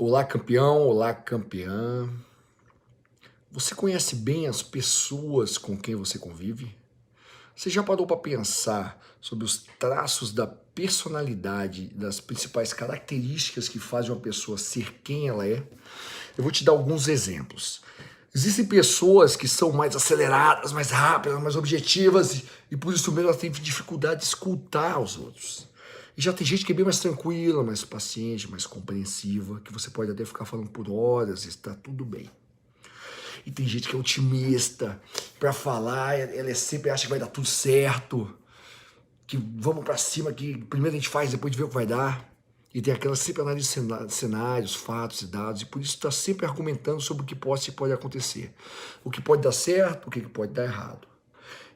Olá, campeão, olá, campeã. Você conhece bem as pessoas com quem você convive? Você já parou para pensar sobre os traços da personalidade, das principais características que fazem uma pessoa ser quem ela é? Eu vou te dar alguns exemplos. Existem pessoas que são mais aceleradas, mais rápidas, mais objetivas e por isso mesmo elas têm dificuldade de escutar os outros. E já tem gente que é bem mais tranquila, mais paciente, mais compreensiva, que você pode até ficar falando por horas e está tudo bem. E tem gente que é otimista, para falar, ela sempre acha que vai dar tudo certo, que vamos para cima, que primeiro a gente faz, depois a gente vê o que vai dar. E tem aquela sempre análise de cenários, fatos e dados, e por isso está sempre argumentando sobre o que pode acontecer. O que pode dar certo, o que pode dar errado.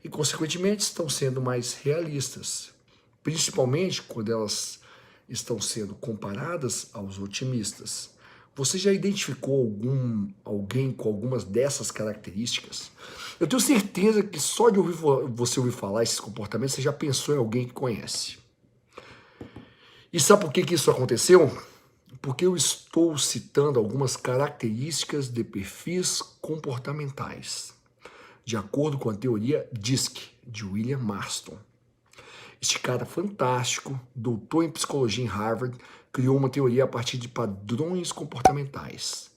E, consequentemente, estão sendo mais realistas, principalmente quando elas estão sendo comparadas aos otimistas. Você já identificou alguém com algumas dessas características? Eu tenho certeza que só de você ouvir falar esses comportamentos, você já pensou em alguém que conhece. E sabe por que isso aconteceu? Porque eu estou citando algumas características de perfis comportamentais, de acordo com a teoria DISC, de William Marston. Este cara fantástico, doutor em psicologia em Harvard, criou uma teoria a partir de padrões comportamentais,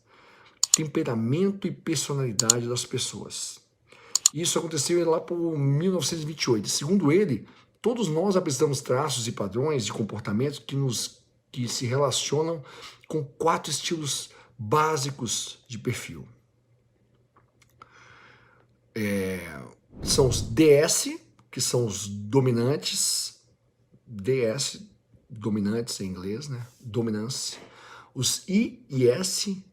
temperamento e personalidade das pessoas. Isso aconteceu lá por 1928. Segundo ele, todos nós apresentamos traços e padrões de comportamento que se relacionam com 4 estilos básicos de perfil. São os DS, que são os dominantes, DS, dominantes em inglês, né? Dominance. Os I e S,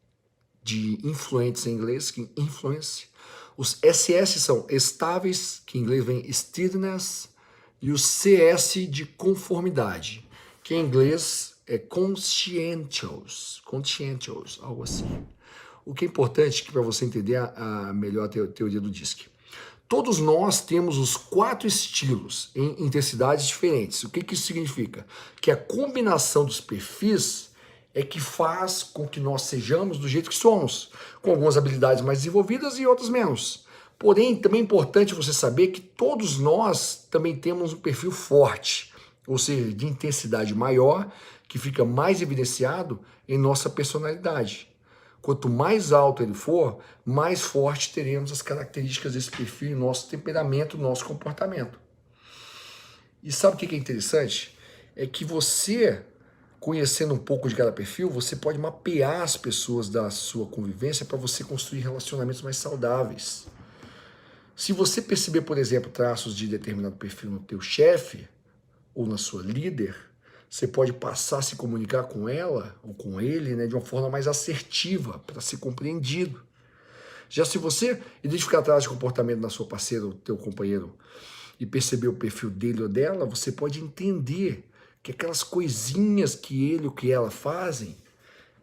de influentes em inglês, que influence. Os SS são estáveis, que em inglês vem steadiness, e o CS de conformidade, que em inglês é conscientious, algo assim. O que é importante para você entender a melhor teoria do DISC. Todos nós temos os 4 estilos em intensidades diferentes. O que isso significa? Que a combinação dos perfis é que faz com que nós sejamos do jeito que somos, com algumas habilidades mais desenvolvidas e outras menos. Porém, também é importante você saber que todos nós também temos um perfil forte, ou seja, de intensidade maior, que fica mais evidenciado em nossa personalidade. Quanto mais alto ele for, mais forte teremos as características desse perfil, nosso temperamento, nosso comportamento. E sabe o que é interessante? É que você, conhecendo um pouco de cada perfil, você pode mapear as pessoas da sua convivência para você construir relacionamentos mais saudáveis. Se você perceber, por exemplo, traços de determinado perfil no teu chefe ou na sua líder, você pode passar a se comunicar com ela ou com ele, né, de uma forma mais assertiva, para ser compreendido. Já se você identificar traços de comportamento na sua parceira ou teu companheiro e perceber o perfil dele ou dela, você pode entender que aquelas coisinhas que ele ou que ela fazem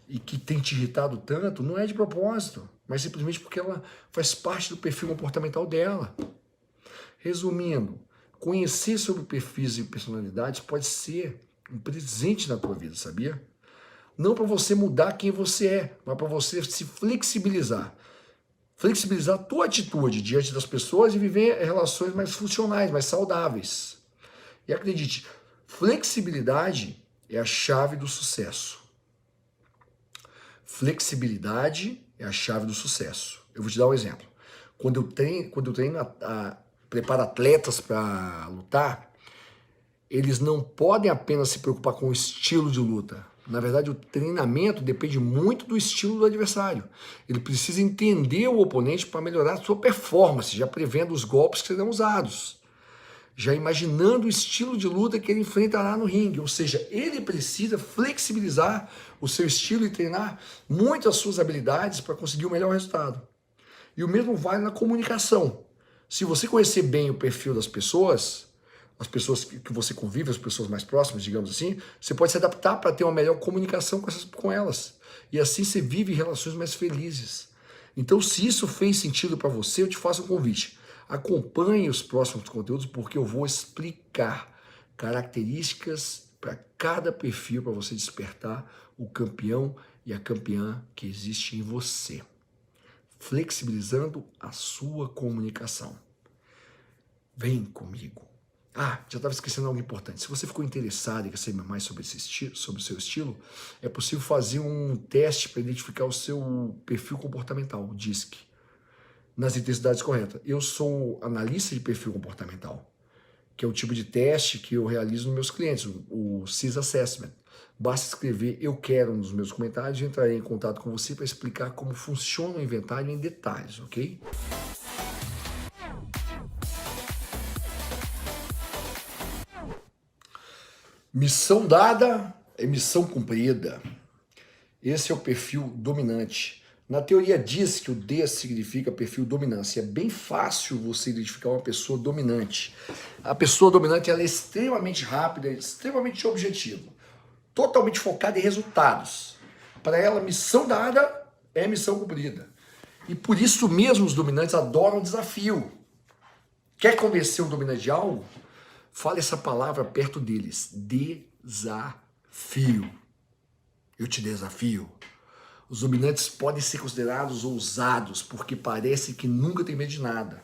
e que tem te irritado tanto, não é de propósito, mas simplesmente porque ela faz parte do perfil comportamental dela. Resumindo, conhecer sobre perfis e personalidades pode ser um presente na tua vida, sabia? Não para você mudar quem você é, mas para você se flexibilizar. Flexibilizar a tua atitude diante das pessoas e viver relações mais funcionais, mais saudáveis. E acredite, flexibilidade é a chave do sucesso. Flexibilidade é a chave do sucesso. Eu vou te dar um exemplo. Quando eu treino preparo atletas para lutar, eles não podem apenas se preocupar com o estilo de luta. Na verdade, o treinamento depende muito do estilo do adversário. Ele precisa entender o oponente para melhorar a sua performance, já prevendo os golpes que serão usados, já imaginando o estilo de luta que ele enfrentará no ringue. Ou seja, ele precisa flexibilizar o seu estilo e treinar muito as suas habilidades para conseguir o melhor resultado. E o mesmo vale na comunicação. Se você conhecer bem o perfil das pessoas, as pessoas que você convive, as pessoas mais próximas, digamos assim, você pode se adaptar para ter uma melhor comunicação com elas. E assim você vive relações mais felizes. Então, se isso fez sentido para você, eu te faço um convite. Acompanhe os próximos conteúdos, porque eu vou explicar características para cada perfil, para você despertar o campeão e a campeã que existe em você, flexibilizando a sua comunicação. Vem comigo. Ah, já estava esquecendo algo importante. Se você ficou interessado e quer saber mais sobre sobre o seu estilo, é possível fazer um teste para identificar o seu perfil comportamental, o DISC, nas intensidades corretas. Eu sou analista de perfil comportamental, que é o tipo de teste que eu realizo nos meus clientes, o CIS Assessment. Basta escrever "eu quero" nos meus comentários e entrarei em contato com você para explicar como funciona o inventário em detalhes, ok? Missão dada é missão cumprida. Esse é o perfil dominante. Na teoria diz que o D significa perfil dominância. É bem fácil você identificar uma pessoa dominante. A pessoa dominante ela é extremamente rápida, extremamente objetiva, totalmente focada em resultados. Para ela, missão dada é missão cumprida. E por isso mesmo os dominantes adoram desafio. Quer convencer um dominante de algo? Fale essa palavra perto deles. Desafio. Eu te desafio. Os dominantes podem ser considerados ousados porque parece que nunca tem medo de nada.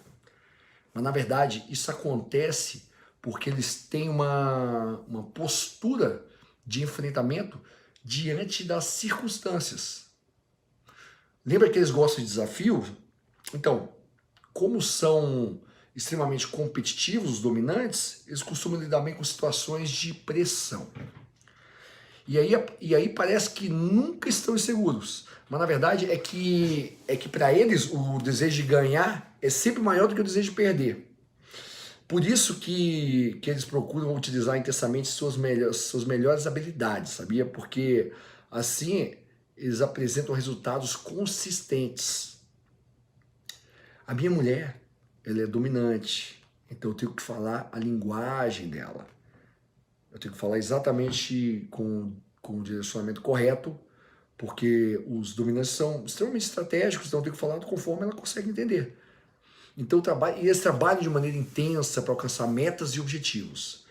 Mas na verdade isso acontece porque eles têm uma postura de enfrentamento diante das circunstâncias. Lembra que eles gostam de desafio? Então, como são extremamente competitivos, os dominantes, eles costumam lidar bem com situações de pressão. E aí parece que nunca estão inseguros. Mas na verdade é que para eles o desejo de ganhar é sempre maior do que o desejo de perder. Por isso que eles procuram utilizar intensamente suas melhores habilidades, sabia? Porque assim eles apresentam resultados consistentes. A minha mulher, ela é dominante, então eu tenho que falar a linguagem dela. Eu tenho que falar exatamente com o direcionamento correto, porque os dominantes são extremamente estratégicos, então eu tenho que falar conforme ela consegue entender. Então eles trabalham de maneira intensa para alcançar metas e objetivos.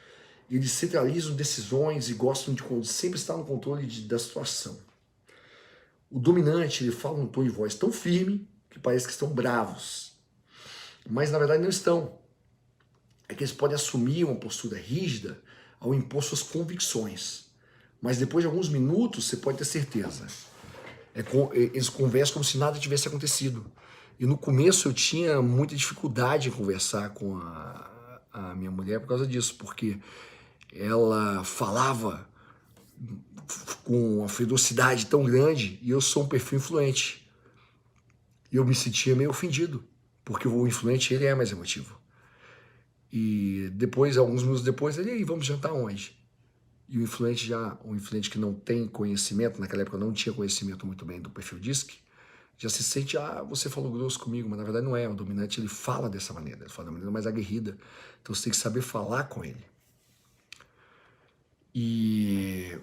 Eles centralizam decisões e gostam de sempre estar no controle da situação. O dominante, ele fala num tom de voz tão firme que parece que estão bravos. Mas na verdade não estão. É que eles podem assumir uma postura rígida ao impor suas convicções. Mas depois de alguns minutos, você pode ter certeza. Eles conversam como se nada tivesse acontecido. E no começo eu tinha muita dificuldade em conversar com a minha mulher por causa disso, porque ela falava com uma ferocidade tão grande e eu sou um perfil influente. E eu me sentia meio ofendido, porque o influente ele é mais emotivo. E depois, alguns minutos depois, ele, e aí, vamos jantar onde? E o influente que não tem conhecimento, naquela época eu não tinha conhecimento muito bem do perfil DISC, já se sente, você falou grosso comigo, mas na verdade não é. O dominante, ele fala dessa maneira, ele fala da maneira mais aguerrida. Então você tem que saber falar com ele. E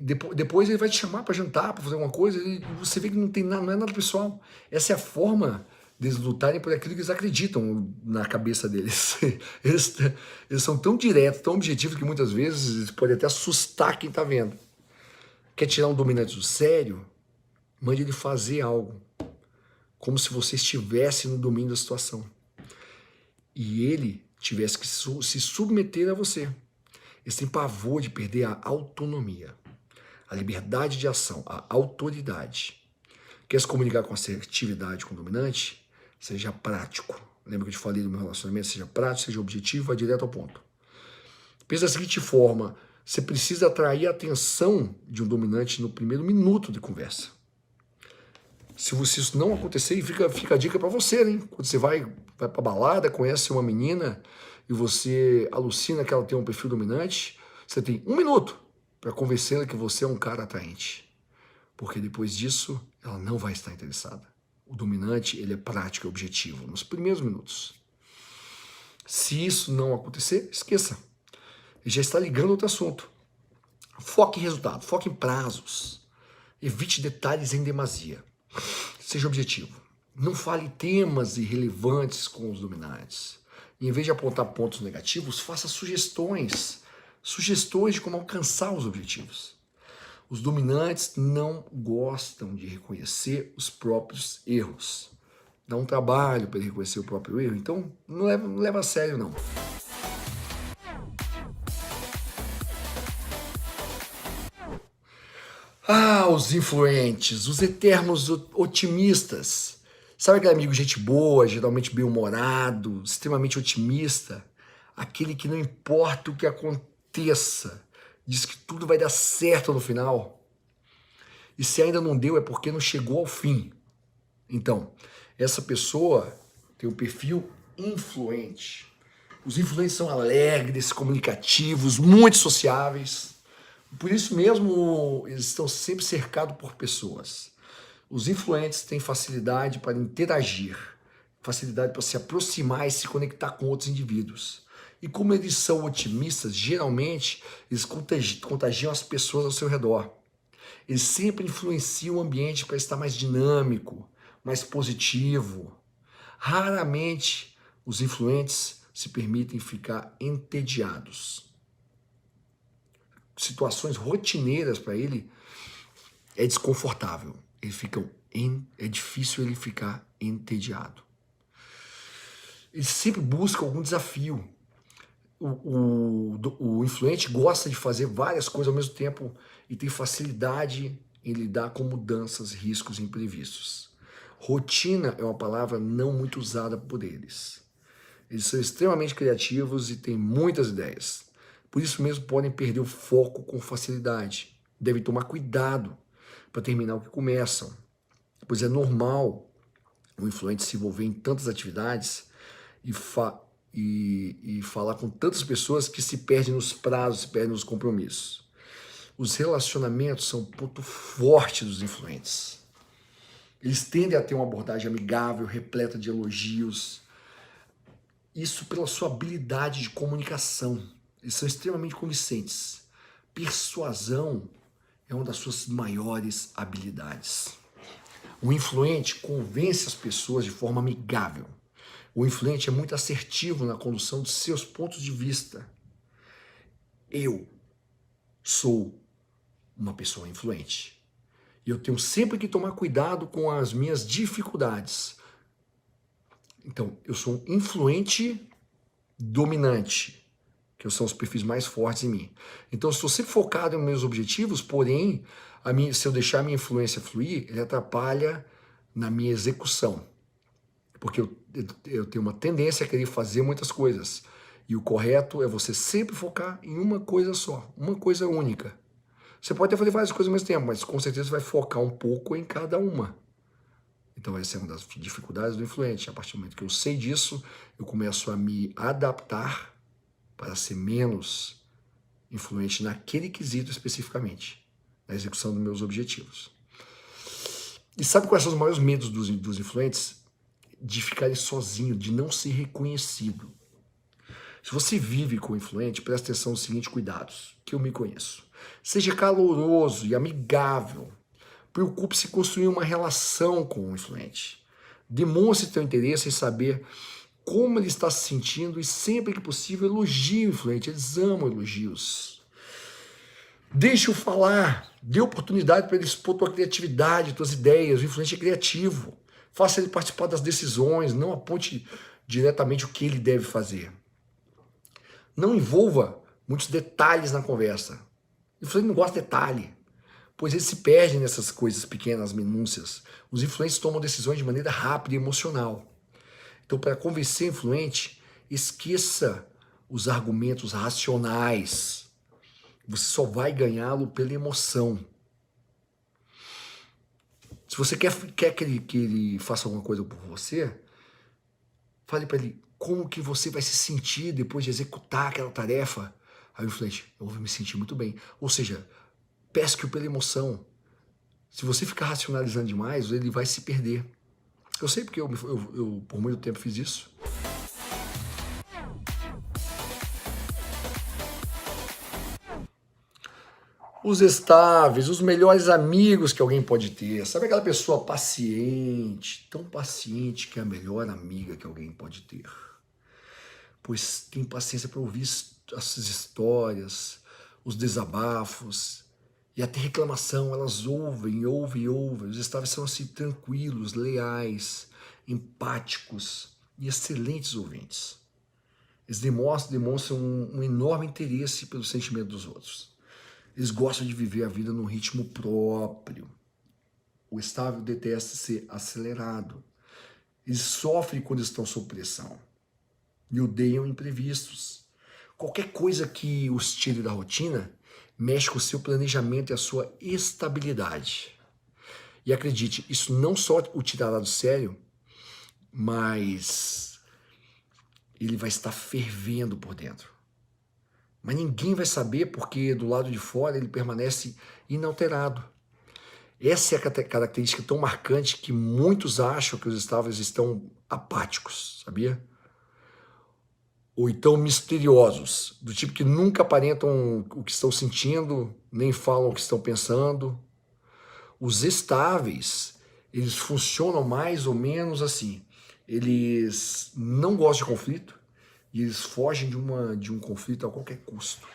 depois ele vai te chamar para jantar, para fazer alguma coisa, e você vê que não é nada pessoal. Essa é a forma deles lutarem por aquilo que eles acreditam na cabeça deles. Eles são tão diretos, tão objetivos, que muitas vezes eles podem até assustar quem está vendo. Quer tirar um dominante do sério? Mande ele fazer algo, como se você estivesse no domínio da situação. E ele tivesse que se submeter a você. Eles têm pavor de perder a autonomia, a liberdade de ação, a autoridade. Quer se comunicar com assertividade com o dominante? Seja prático. Lembra que eu te falei do meu relacionamento? Seja prático, seja objetivo, vá direto ao ponto. Pensa da seguinte forma, você precisa atrair a atenção de um dominante no primeiro minuto de conversa. Se isso não acontecer, fica a dica para você, hein? Quando você vai pra balada, conhece uma menina e você alucina que ela tem um perfil dominante, você tem 1 minuto para convencê-la que você é um cara atraente. Porque depois disso, ela não vai estar interessada. O dominante, ele é prático e objetivo nos primeiros minutos. Se isso não acontecer, esqueça. Ele já está ligando outro assunto. Foque em resultado, foque em prazos. Evite detalhes em demasia. Seja objetivo. Não fale temas irrelevantes com os dominantes. E em vez de apontar pontos negativos, faça sugestões. Sugestões de como alcançar os objetivos. Os dominantes não gostam de reconhecer os próprios erros. Dá um trabalho para ele reconhecer o próprio erro, então não leva a sério, não. Ah, os influentes, os eternos otimistas. Sabe aquele amigo gente boa, geralmente bem-humorado, extremamente otimista? Aquele que não importa o que aconteça, diz que tudo vai dar certo no final. E se ainda não deu, é porque não chegou ao fim. Então, essa pessoa tem um perfil influente. Os influentes são alegres, comunicativos, muito sociáveis. Por isso mesmo, eles estão sempre cercados por pessoas. Os influentes têm facilidade para interagir, facilidade para se aproximar e se conectar com outros indivíduos. E como eles são otimistas, geralmente eles contagiam as pessoas ao seu redor. Eles sempre influenciam o ambiente para estar mais dinâmico, mais positivo. Raramente os influentes se permitem ficar entediados. Situações rotineiras para ele é desconfortável. É difícil ele ficar entediado. Ele sempre busca algum desafio. O influente gosta de fazer várias coisas ao mesmo tempo e tem facilidade em lidar com mudanças, riscos e imprevistos. Rotina é uma palavra não muito usada por eles. Eles são extremamente criativos e têm muitas ideias. Por isso mesmo podem perder o foco com facilidade. Devem tomar cuidado para terminar o que começam, pois é normal o influente se envolver em tantas atividades e falar com tantas pessoas que se perdem nos prazos, se perdem nos compromissos. Os relacionamentos são um ponto forte dos influentes. Eles tendem a ter uma abordagem amigável, repleta de elogios. Isso pela sua habilidade de comunicação. Eles são extremamente convincentes. Persuasão é uma das suas maiores habilidades. O influente convence as pessoas de forma amigável. O influente é muito assertivo na condução de seus pontos de vista. Eu sou uma pessoa influente. E eu tenho sempre que tomar cuidado com as minhas dificuldades. Então, eu sou um influente dominante, que são os perfis mais fortes em mim. Então, eu estou sempre focado nos meus objetivos, porém, se eu deixar a minha influência fluir, ele atrapalha na minha execução. Porque eu tenho uma tendência a querer fazer muitas coisas. E o correto é você sempre focar em uma coisa só, uma coisa única. Você pode até fazer várias coisas ao mesmo tempo, mas com certeza você vai focar um pouco em cada uma. Então essa é uma das dificuldades do influente. A partir do momento que eu sei disso, eu começo a me adaptar para ser menos influente naquele quesito especificamente, na execução dos meus objetivos. E sabe quais são os maiores medos dos influentes? De ficarem sozinho, de não ser reconhecido. Se você vive com o influente, presta atenção nos seguintes cuidados, que eu me conheço. Seja caloroso e amigável. Preocupe-se em construir uma relação com o influente. Demonstre seu interesse em saber como ele está se sentindo e sempre que possível elogie o influente. Eles amam elogios. Deixe-o falar. Dê oportunidade para ele expor tua criatividade, tuas ideias. O influente é criativo. Faça ele participar das decisões. Não aponte diretamente o que ele deve fazer. Não envolva muitos detalhes na conversa. O influente não gosta de detalhe, pois eles se perdem nessas coisas pequenas, minúcias. Os influentes tomam decisões de maneira rápida e emocional. Então, para convencer o influente, esqueça os argumentos racionais. Você só vai ganhá-lo pela emoção. Se você quer que ele faça alguma coisa por você, fale para ele como que você vai se sentir depois de executar aquela tarefa. Aí o influente, eu vou me sentir muito bem. Ou seja, pesque-o pela emoção. Se você ficar racionalizando demais, ele vai se perder. Eu sei porque eu por muito tempo fiz isso. Os estáveis, os melhores amigos que alguém pode ter. Sabe aquela pessoa paciente, tão paciente que é a melhor amiga que alguém pode ter? Pois tem paciência para ouvir essas histórias, os desabafos, E até reclamação, elas ouvem. Os estáveis são assim tranquilos, leais, empáticos e excelentes ouvintes. Eles demonstram um enorme interesse pelo sentimento dos outros. Eles gostam de viver a vida num ritmo próprio. O estável detesta ser acelerado. Eles sofrem quando estão sob pressão e odeiam imprevistos. Qualquer coisa que os tire da rotina mexe com o seu planejamento e a sua estabilidade. E acredite, isso não só o tirará do sério, mas ele vai estar fervendo por dentro. Mas ninguém vai saber porque do lado de fora ele permanece inalterado. Essa é a característica tão marcante que muitos acham que os estáveis estão apáticos, sabia? Ou então misteriosos, do tipo que nunca aparentam o que estão sentindo, nem falam o que estão pensando. Os estáveis, eles funcionam mais ou menos assim. Eles não gostam de conflito e eles fogem de um conflito a qualquer custo.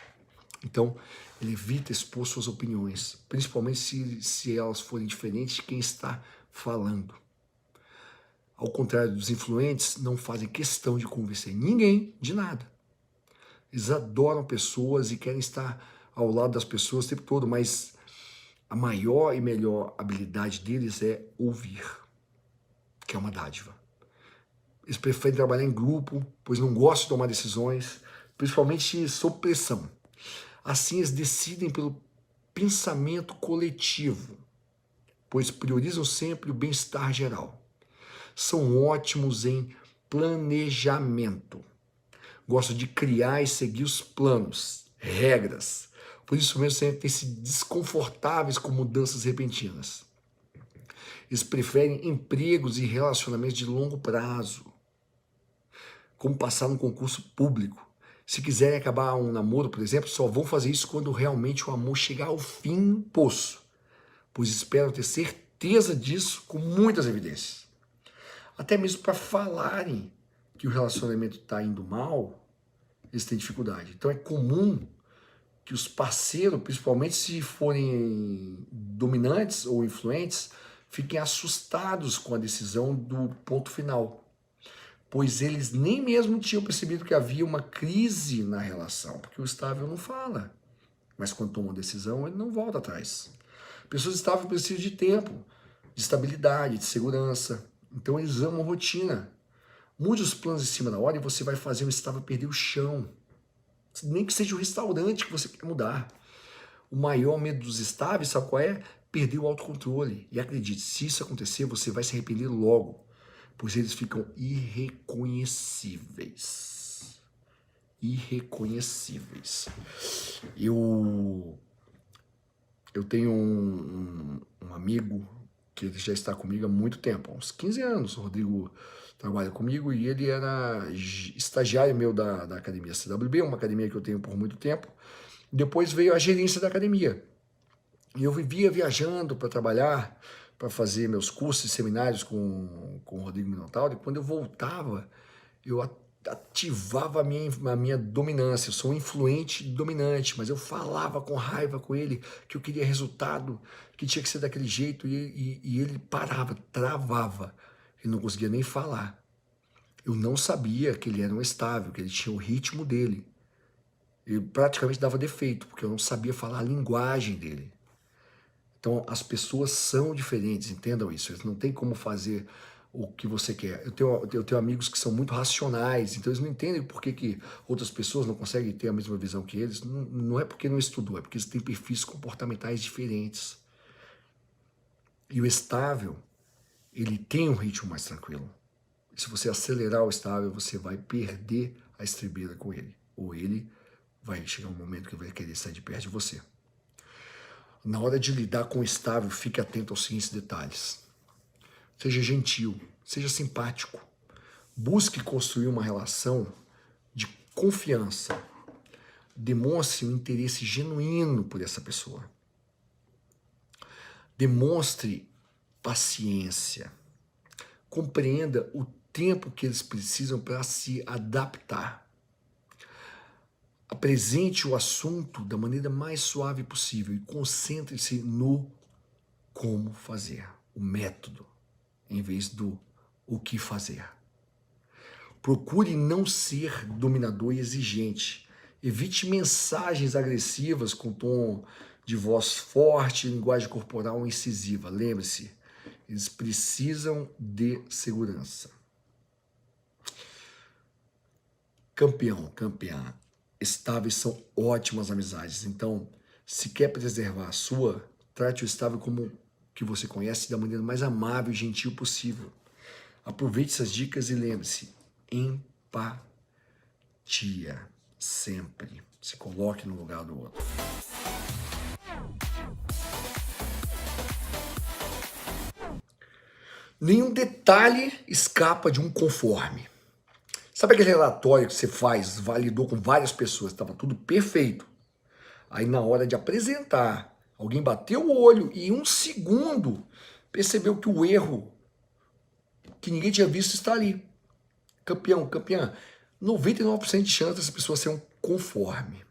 Então, ele evita expor suas opiniões, principalmente se elas forem diferentes de quem está falando. Ao contrário dos influentes, não fazem questão de convencer ninguém de nada. Eles adoram pessoas e querem estar ao lado das pessoas o tempo todo, mas a maior e melhor habilidade deles é ouvir, que é uma dádiva. Eles preferem trabalhar em grupo, pois não gostam de tomar decisões, principalmente sob pressão. Assim, eles decidem pelo pensamento coletivo, pois priorizam sempre o bem-estar geral. São ótimos em planejamento. Gostam de criar e seguir os planos, regras. Por isso mesmo sentem-se desconfortáveis com mudanças repentinas. Eles preferem empregos e relacionamentos de longo prazo, como passar num concurso público. Se quiserem acabar um namoro, por exemplo, só vão fazer isso quando realmente o amor chegar ao fim do poço, pois esperam ter certeza disso com muitas evidências. Até mesmo para falarem que o relacionamento está indo mal, eles têm dificuldade. Então é comum que os parceiros, principalmente se forem dominantes ou influentes, fiquem assustados com a decisão do ponto final, pois eles nem mesmo tinham percebido que havia uma crise na relação, porque o estável não fala, mas quando toma uma decisão, ele não volta atrás. Pessoas estáveis precisam de tempo, de estabilidade, de segurança, então eles amam rotina. Mude os planos em cima da hora e você vai fazer o estável perder o chão. Nem que seja o restaurante que você quer mudar. O maior medo dos estáveis, sabe qual é? Perder o autocontrole. E acredite, se isso acontecer, você vai se arrepender logo, pois eles ficam irreconhecíveis. Irreconhecíveis. Eu tenho um amigo que ele já está comigo há muito tempo, há uns 15 anos. O Rodrigo trabalha comigo e ele era estagiário meu da academia CWB, uma academia que eu tenho por muito tempo. Depois veio a gerência da academia. E eu vivia viajando para trabalhar, para fazer meus cursos e seminários com o Rodrigo Minotauro. E quando eu voltava, eu ativava a minha dominância. Eu sou um influente dominante, mas eu falava com raiva com ele que eu queria resultado, que tinha que ser daquele jeito, e ele parava, travava. Ele não conseguia nem falar. Eu não sabia que ele era um estável, que ele tinha o ritmo dele. Ele praticamente dava defeito, porque eu não sabia falar a linguagem dele. Então, as pessoas são diferentes, entendam isso. Eles não têm como fazer o que você quer. Eu tenho amigos que são muito racionais, então eles não entendem por que outras pessoas não conseguem ter a mesma visão que eles. Não, não é porque não estudou, é porque eles têm perfis comportamentais diferentes. E o estável, ele tem um ritmo mais tranquilo. Se você acelerar o estável, você vai perder a estribeira com ele. Ou ele vai chegar um momento que vai querer sair de perto de você. Na hora de lidar com o estável, fique atento aos seguintes detalhes. Seja gentil, seja simpático. Busque construir uma relação de confiança. Demonstre um interesse genuíno por essa pessoa. Demonstre paciência. Compreenda o tempo que eles precisam para se adaptar. Apresente o assunto da maneira mais suave possível e concentre-se no como fazer, o método, em vez do o que fazer. Procure não ser dominador e exigente. Evite mensagens agressivas com tom de voz forte, linguagem corporal incisiva. Lembre-se, eles precisam de segurança. Campeã. Estáveis são ótimas amizades. Então, se quer preservar a sua, trate o estável como que você conhece da maneira mais amável e gentil possível. Aproveite essas dicas e lembre-se, empatia sempre. Se coloque no lugar do outro. Nenhum detalhe escapa de um conforme. Sabe aquele relatório que você faz, validou com várias pessoas, estava tudo perfeito. Aí na hora de apresentar, alguém bateu o olho e em um segundo percebeu que o erro que ninguém tinha visto está ali. Campeã, 99% de chance dessa pessoa ser um conforme.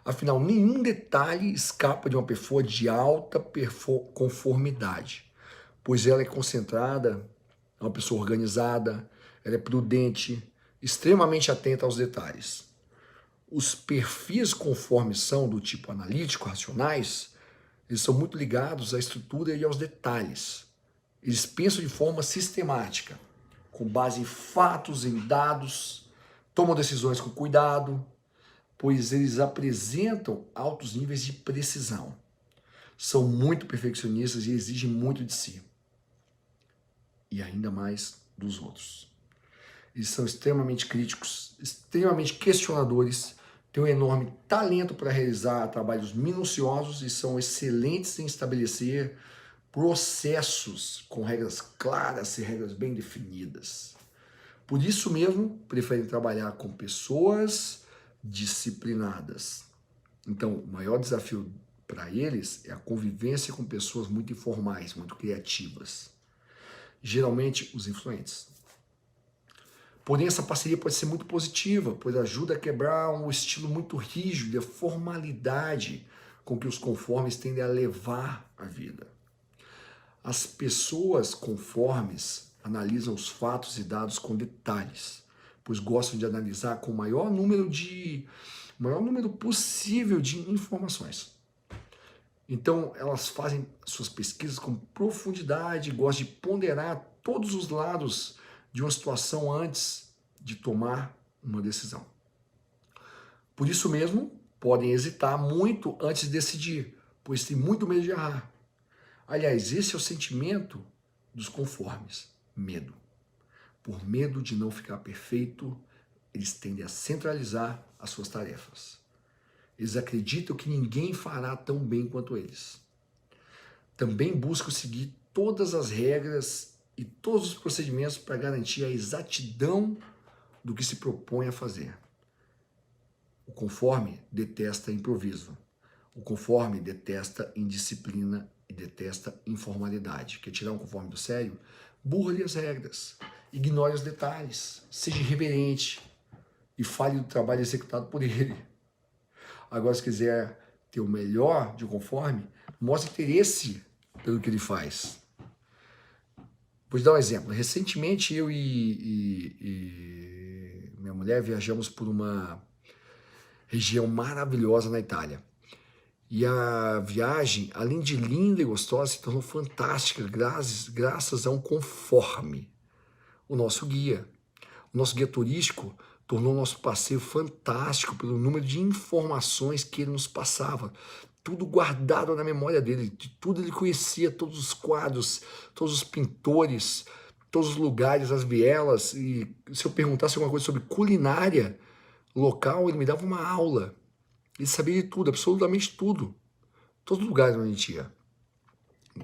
Afinal, nenhum detalhe escapa de uma pessoa de alta conformidade, pois ela é concentrada, é uma pessoa organizada, ela é prudente, extremamente atenta aos detalhes. Os perfis conformes são do tipo analítico, racionais, eles são muito ligados à estrutura e aos detalhes. Eles pensam de forma sistemática, com base em fatos, em dados, tomam decisões com cuidado, pois eles apresentam altos níveis de precisão. São muito perfeccionistas e exigem muito de si. E ainda mais dos outros. Eles são extremamente críticos, extremamente questionadores, têm um enorme talento para realizar trabalhos minuciosos e são excelentes em estabelecer processos com regras claras e regras bem definidas. Por isso mesmo, preferem trabalhar com pessoas disciplinadas. Então, o maior desafio para eles é a convivência com pessoas muito informais, muito criativas. Geralmente, os influentes. Porém, essa parceria pode ser muito positiva, pois ajuda a quebrar um estilo muito rígido e a formalidade com que os conformes tendem a levar a vida. As pessoas conformes analisam os fatos e dados com detalhes, pois gostam de analisar com o maior número possível de informações. Então, elas fazem suas pesquisas com profundidade, gostam de ponderar todos os lados de uma situação antes de tomar uma decisão. Por isso mesmo, podem hesitar muito antes de decidir, pois têm muito medo de errar. Aliás, esse é o sentimento dos conformes, medo. Por medo de não ficar perfeito, eles tendem a centralizar as suas tarefas. Eles acreditam que ninguém fará tão bem quanto eles. Também buscam seguir todas as regras e todos os procedimentos para garantir a exatidão do que se propõe a fazer. O conforme detesta improviso. O conforme detesta indisciplina e detesta informalidade. Quer tirar um conforme do sério? Burle as regras, ignore os detalhes, seja irreverente e fale do trabalho executado por ele. Agora, se quiser ter o melhor de um conforme, mostre interesse pelo que ele faz. Vou te dar um exemplo. Recentemente, eu e minha mulher viajamos por uma região maravilhosa na Itália. E a viagem, além de linda e gostosa, se tornou fantástica graças a um conforme. O nosso guia turístico tornou o nosso passeio fantástico pelo número de informações que ele nos passava. Tudo guardado na memória dele, de tudo ele conhecia, todos os quadros, todos os pintores, todos os lugares, as vielas. E se eu perguntasse alguma coisa sobre culinária local, ele me dava uma aula. Ele sabia de tudo, absolutamente tudo. Todos os lugares onde a gente ia.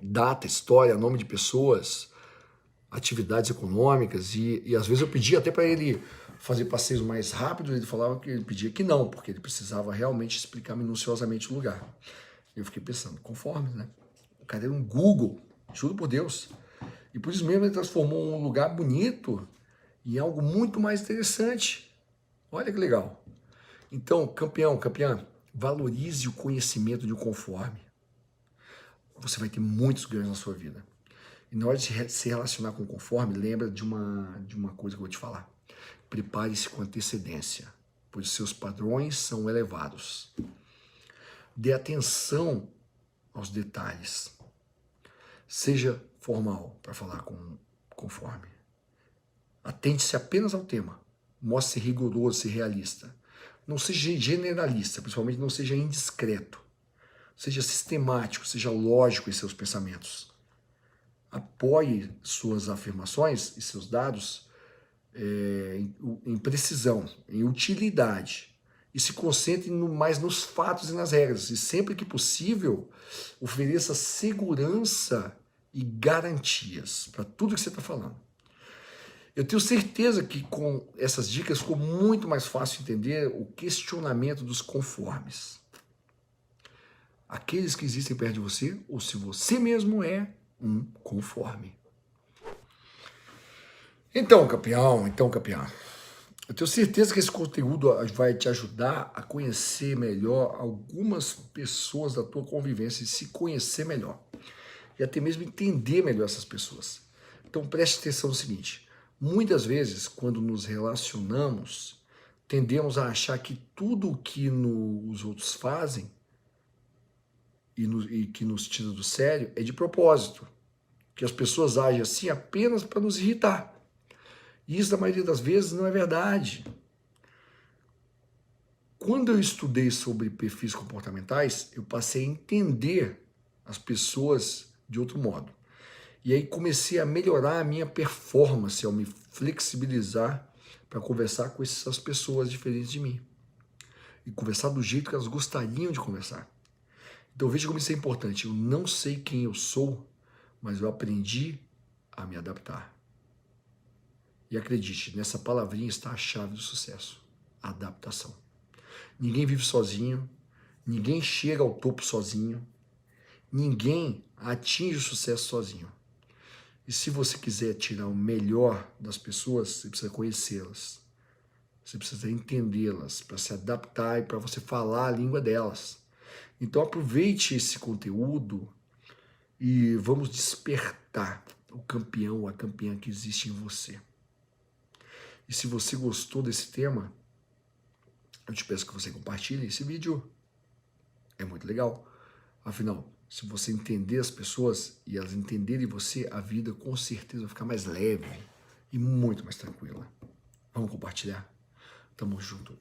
Data, história, nome de pessoas, atividades econômicas. E às vezes eu pedia até para ele fazer passeios mais rápidos, ele falava que ele pedia que não, porque ele precisava realmente explicar minuciosamente o lugar. Eu fiquei pensando, conforme, né? O cara era um Google, juro por Deus. E por isso mesmo ele transformou um lugar bonito em algo muito mais interessante. Olha que legal. Então, campeão, campeã, valorize o conhecimento de um conforme. Você vai ter muitos ganhos na sua vida. E na hora de se relacionar com o conforme, lembra de uma coisa que eu vou te falar. Prepare-se com antecedência, pois seus padrões são elevados. Dê atenção aos detalhes. Seja formal para falar com conforme. Atente-se apenas ao tema. Mostre-se rigoroso e realista. Não seja generalista, principalmente não seja indiscreto. Seja sistemático, seja lógico em seus pensamentos. Apoie suas afirmações e seus dados em precisão, em utilidade. E se concentre mais nos fatos e nas regras. E sempre que possível, ofereça segurança e garantias para tudo que você está falando. Eu tenho certeza que com essas dicas ficou muito mais fácil entender o questionamento dos conformes. Aqueles que existem perto de você, ou se você mesmo é um conforme. Então, campeão, eu tenho certeza que esse conteúdo vai te ajudar a conhecer melhor algumas pessoas da tua convivência e se conhecer melhor. E até mesmo entender melhor essas pessoas. Então preste atenção no seguinte, muitas vezes quando nos relacionamos, tendemos a achar que tudo o que os outros fazem e que nos tira do sério é de propósito. Que as pessoas agem assim apenas para nos irritar. E isso, na maioria das vezes, não é verdade. Quando eu estudei sobre perfis comportamentais, eu passei a entender as pessoas de outro modo. E aí comecei a melhorar a minha performance, ao me flexibilizar para conversar com essas pessoas diferentes de mim. E conversar do jeito que elas gostariam de conversar. Então veja como isso é importante. Eu não sei quem eu sou, mas eu aprendi a me adaptar. E acredite, nessa palavrinha está a chave do sucesso. Adaptação. Ninguém vive sozinho, ninguém chega ao topo sozinho, ninguém atinge o sucesso sozinho. E se você quiser tirar o melhor das pessoas, você precisa conhecê-las. Você precisa entendê-las para se adaptar e para você falar a língua delas. Então aproveite esse conteúdo e vamos despertar o campeão ou a campeã que existe em você. E se você gostou desse tema, eu te peço que você compartilhe esse vídeo. É muito legal. Afinal, se você entender as pessoas e elas entenderem você, a vida com certeza vai ficar mais leve e muito mais tranquila. Vamos compartilhar? Tamo junto.